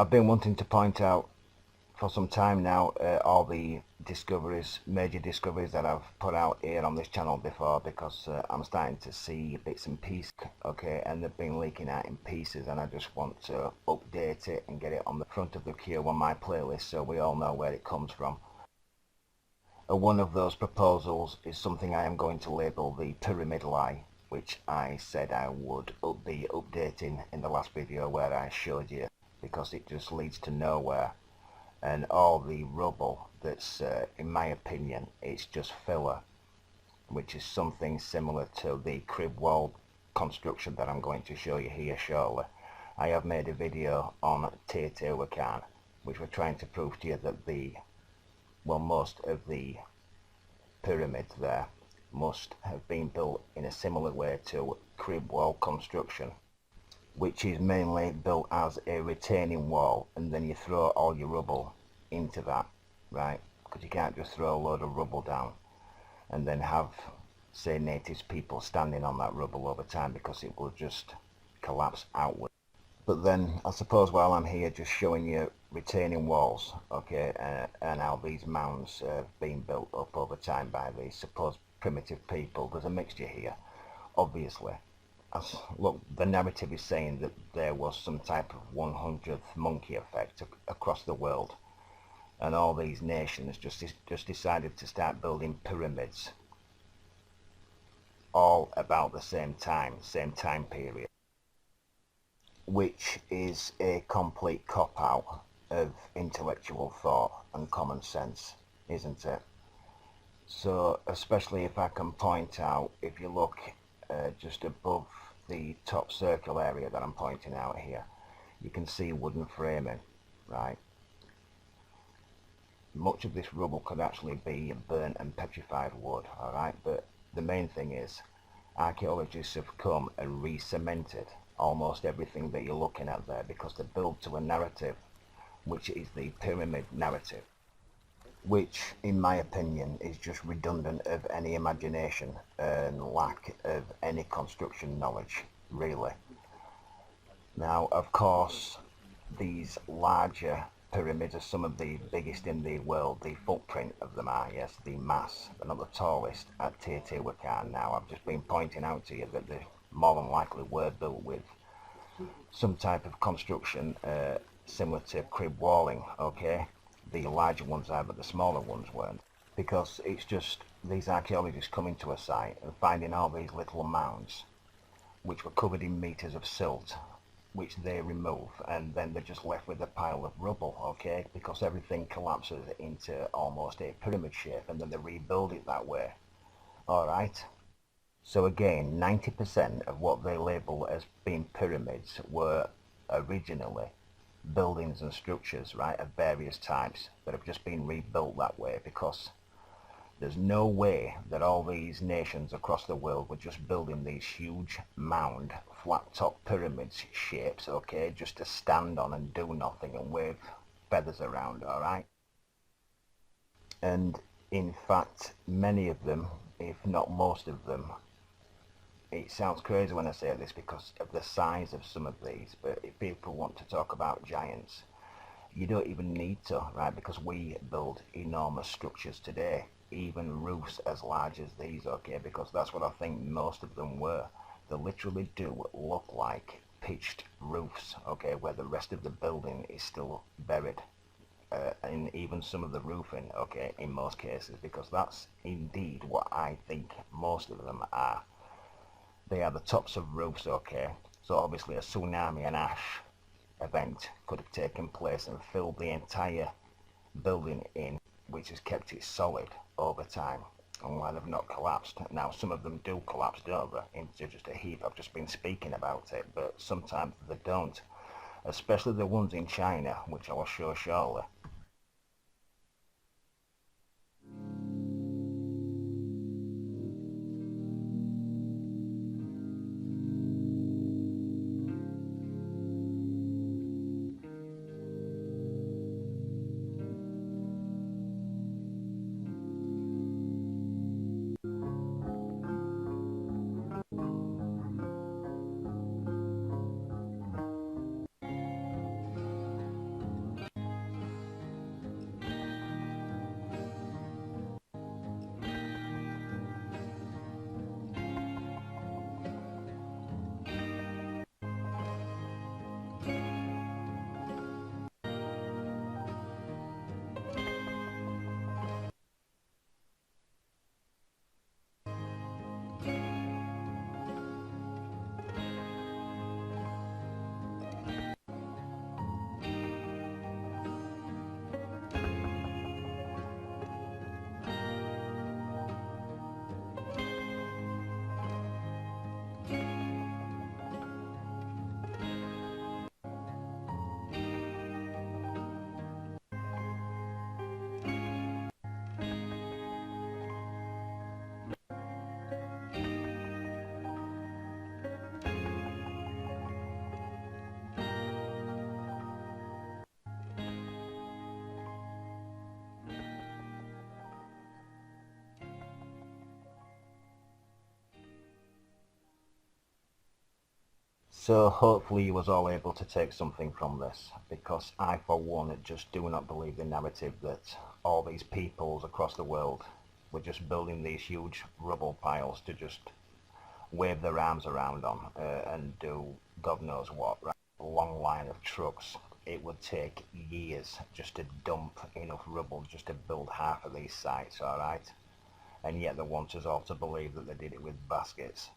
I've been wanting to point out for some time now all the major discoveries that I've put out here on this channel before, because I'm starting to see bits and pieces, okay, and they've been leaking out in pieces, and I just want to update it and get it on the front of the queue on my playlist so we all know where it comes from. One of those proposals is something I am going to label the pyramid lie, which I said I would be updating in the last video where I showed you, because it just leads to nowhere, and all the rubble that's in my opinion it's just filler, which is something similar to the crib wall construction that I'm going to show you here shortly. I have made a video on Teotihuacan, which we're trying to prove to you that most of the pyramids there must have been built in a similar way to crib wall construction, which is mainly built as a retaining wall, and then you throw all your rubble into that, right? Because you can't just throw a load of rubble down and then have, say, native people standing on that rubble over time, because it will just collapse outward. But then I suppose while I'm here just showing you retaining walls, okay, and how these mounds have been built up over time by these supposed primitive people, there's a mixture here, obviously. Look, the narrative is saying that there was some type of 100th monkey effect across the world, and all these nations just decided to start building pyramids all about the same time period, which is a complete cop-out of intellectual thought and common sense, isn't it? So especially if I can point out, if you look just above the top circle area that I'm pointing out here, you can see wooden framing, right? Much of this rubble could actually be burnt and petrified wood, alright, but the main thing is archaeologists have come and re-cemented almost everything that you're looking at there, because they build to a narrative which is the pyramid narrative, which in my opinion is just redundant of any imagination and lack of any construction knowledge, really. Now, of course, these larger pyramids are some of the biggest in the world. The footprint of them are, yes, the mass. They're not the tallest at Teotihuacan. Now, I've just been pointing out to you that they more than likely were built with some type of construction similar to crib walling, okay? The larger ones are, but the smaller ones weren't, because it's just these archaeologists coming to a site and finding all these little mounds which were covered in meters of silt, which they remove, and then they're just left with a pile of rubble, okay, because everything collapses into almost a pyramid shape, and then they rebuild it that way. Alright, so again, 90% of what they label as being pyramids were originally buildings and structures, right, of various types that have just been rebuilt that way, because there's no way that all these nations across the world were just building these huge mound flat top pyramids shapes, okay, just to stand on and do nothing and wave feathers around, alright? And in fact, many of them, if not most of them, it sounds crazy when I say this because of the size of some of these, but if people want to talk about giants, you don't even need to, right? Because we build enormous structures today, even roofs as large as these, okay? Because that's what I think most of them were. They literally do look like pitched roofs, okay, where the rest of the building is still buried. And even some of the roofing, okay, in most cases, because that's indeed what I think most of them are. They are the tops of roofs, okay? So obviously a tsunami and ash event could have taken place and filled the entire building in, which has kept it solid over time, and why they've not collapsed. Now, some of them do collapse, don't they, into just a heap. I've just been speaking about it, but sometimes they don't, especially the ones in China, which I will show shortly. So hopefully you was all able to take something from this, because I for one just do not believe the narrative that all these peoples across the world were just building these huge rubble piles to just wave their arms around on and do God knows what. Right? A long line of trucks. It would take years just to dump enough rubble just to build half of these sites, alright? And yet they want us all to believe that they did it with baskets.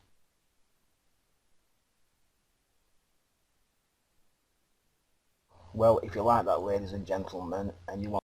Well, if you like that, ladies and gentlemen, and you want